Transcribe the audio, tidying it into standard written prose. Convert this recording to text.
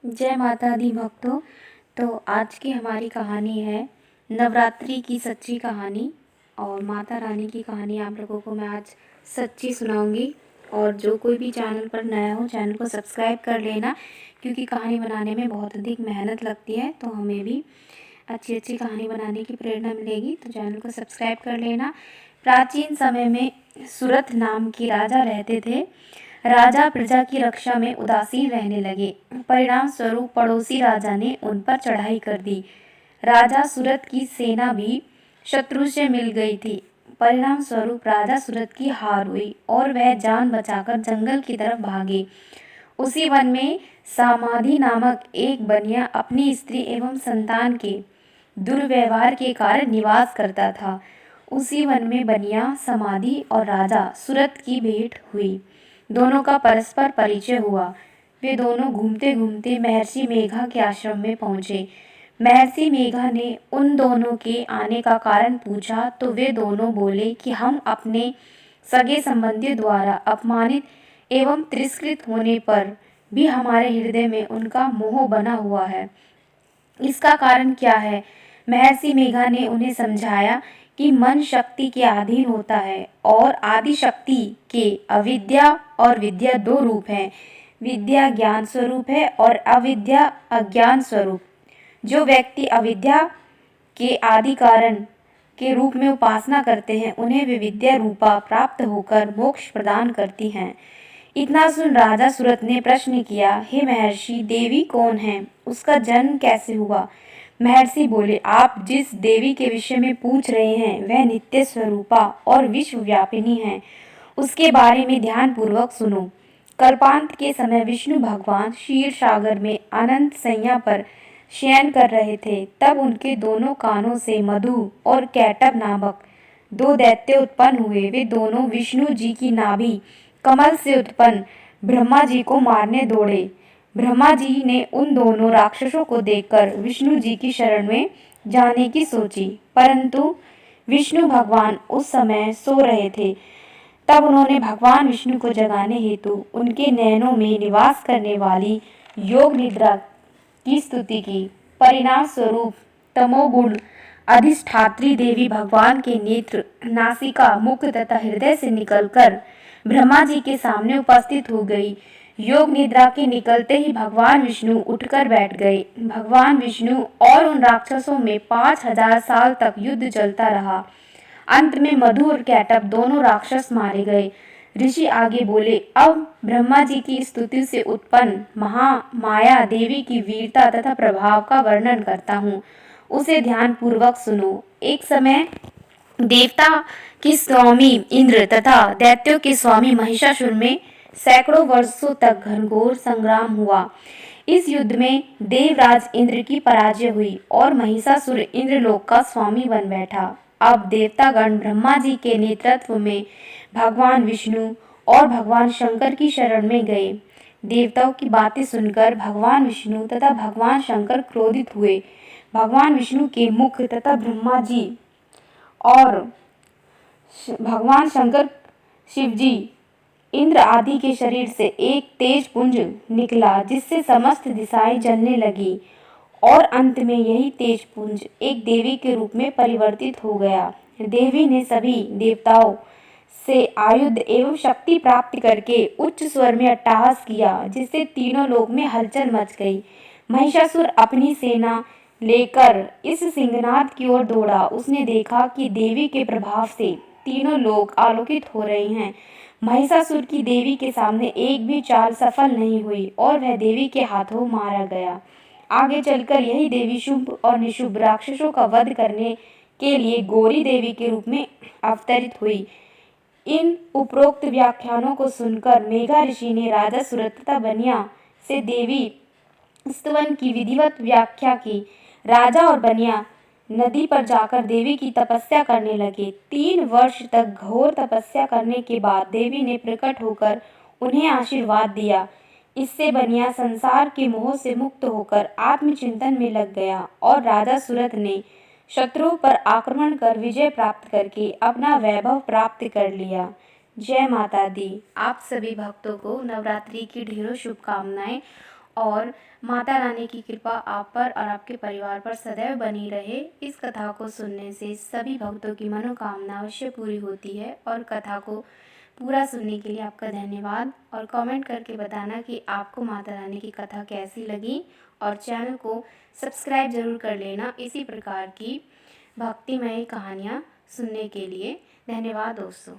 जय माता दी भक्तों। तो आज की हमारी कहानी है नवरात्रि की सच्ची कहानी। और माता रानी की कहानी आप लोगों को मैं आज सच्ची सुनाऊंगी। और जो कोई भी चैनल पर नया हो चैनल को सब्सक्राइब कर लेना, क्योंकि कहानी बनाने में बहुत अधिक मेहनत लगती है, तो हमें भी अच्छी अच्छी कहानी बनाने की प्रेरणा मिलेगी। तो चैनल को सब्सक्राइब कर लेना। प्राचीन समय में सुरथ नाम की राजा रहते थे। राजा प्रजा की रक्षा में उदासीन रहने लगे। परिणाम स्वरूप पड़ोसी राजा ने उन पर चढ़ाई कर दी। राजा सूरत की सेना भी शत्रु से मिल गई थी। परिणाम स्वरूप राजा सूरत की हार हुई और वह जान बचाकर जंगल की तरफ भागे। उसी वन में समाधि नामक एक बनिया अपनी स्त्री एवं संतान के दुर्व्यवहार के कारण निवास करता था। उसी वन में बनिया, समाधि और राजा सूरत की भेंट हुई। दोनों का परस्पर परिचय हुआ। वे दोनों घूमते घूमते महर्षि मेघा के आश्रम में पहुँचे। महर्षि मेघा ने उन दोनों के आने का कारण पूछा तो वे दोनों बोले कि हम अपने सगे संबंधियों द्वारा अपमानित एवं तिरस्कृत होने पर भी हमारे हृदय में उनका मोह बना हुआ है। इसका कारण क्या है? महर्षि मेघा ने उन्हें समझाया कि मन शक्ति के अधीन होता है और आदि शक्ति के अविद्या और विद्या दो रूप हैं। विद्या ज्ञान स्वरूप है और अविद्या अज्ञान स्वरूप। जो व्यक्ति अविद्या के आदि कारण के रूप में उपासना करते हैं उन्हें विविद्या रूपा प्राप्त होकर मोक्ष प्रदान करती हैं। इतना सुन राजा सूरत ने प्रश्न किया, हे महर्षि, देवी कौन है? उसका जन्म कैसे हुआ? महर्षि बोले, आप जिस देवी के विषय में पूछ रहे हैं वह नित्य स्वरूपा और विश्वव्यापिनी है। उसके बारे में ध्यान पूर्वक सुनो। कल्पांत के समय विष्णु भगवान क्षीर सागर में अनंत सैया पर शयन कर रहे थे। तब उनके दोनों कानों से मधु और कैटभ नामक दो दैत्य उत्पन्न हुए। वे दोनों विष्णु जी की नाभि कमल से उत्पन्न ब्रह्मा जी को मारने दौड़े। ब्रह्मा जी ने उन दोनों राक्षसों को देखकर विष्णु जी की शरण में जाने की सोची, परंतु विष्णु भगवान उस समय सो रहे थे। तब उन्होंने भगवान विष्णु को जगाने हेतु उनके नयनों में निवास करने वाली योग निद्रा की स्तुति की। परिणाम स्वरूप तमोगुण अधिष्ठात्री देवी भगवान के नेत्र, नासिका, मुख तथा हृदय से निकलकर ब्रह्मा जी के सामने उपस्थित हो गई। योग निद्रा के निकलते ही भगवान विष्णु उठकर बैठ गए। भगवान विष्णु और उन राक्षसों में 5000 साल तक युद्ध चलता रहा। अंत में मधु और कैटभ दोनों राक्षस मारे गए। ऋषि आगे बोले, अब ब्रह्मा जी की स्तुति से उत्पन्न महामाया देवी की वीरता तथा प्रभाव का वर्णन करता हूँ, उसे ध्यान पूर्वक सुनो। एक समय देवता के स्वामी इंद्र तथा दैत्यों के स्वामी महिषासुर में सैकड़ों वर्षों तक घनघोर संग्राम हुआ। इस युद्ध में देवराज इंद्र की पराजय हुई और महिषासुर इंद्रलोक का स्वामी बन बैठा। अब देवतागण ब्रह्मा जी के नेतृत्व में भगवान विष्णु और भगवान शंकर की शरण में गए। देवताओं की बातें सुनकर भगवान विष्णु तथा भगवान शंकर क्रोधित हुए। भगवान विष्णु के मुख तथा ब्रह्मा जी और भगवान शंकर, शिव जी, इंद्र आदि के शरीर से एक तेज पुंज निकला जिससे समस्त दिशाएं जलने लगी और अंत में यही तेज पुंज एक देवी के रूप में परिवर्तित हो गया। देवी ने सभी देवताओं से आयुध एवं शक्ति प्राप्त करके उच्च स्वर में अट्टहास किया जिससे तीनों लोक में हलचल मच गई। महिषासुर अपनी सेना लेकर इस सिंहनाद की ओर दौड़ा। उसने देखा कि देवी के प्रभाव से तीनों लोग आलोकित हो रहे हैं। महिषासुर की देवी के सामने एक भी चाल सफल नहीं हुई और वह देवी के हाथों मारा गया। आगे चलकर यही देवी शुभ और निशुभ राक्षसों का वध करने के लिए गौरी देवी के रूप में अवतरित हुई। इन उपरोक्त व्याख्यानों को सुनकर मेघा ऋषि ने राजा सूरत तथा बनिया से देवी स्तवन की विधिवत व्याख्या की। राजा और बनिया नदी पर जाकर देवी की तपस्या करने लगे। 3 वर्ष तक घोर तपस्या करने के बाद देवी ने प्रकट होकर उन्हें आशीर्वाद दिया। इससे बनिया संसार के मोह से मुक्त होकर आत्मचिंतन में लग गया और राजा सूरत ने शत्रुओं पर आक्रमण कर विजय प्राप्त करके अपना वैभव प्राप्त कर लिया। जय माता दी। आप सभी भक्तों को नवरात्रि की ढेरों शुभकामनाएं और माता रानी की कृपा आप पर और आपके परिवार पर सदैव बनी रहे। इस कथा को सुनने से सभी भक्तों की मनोकामना अवश्य पूरी होती है। और कथा को पूरा सुनने के लिए आपका धन्यवाद। और कमेंट करके बताना कि आपको माता रानी की कथा कैसी लगी, और चैनल को सब्सक्राइब ज़रूर कर लेना इसी प्रकार की भक्तिमय कहानियाँ सुनने के लिए। धन्यवाद दोस्तों।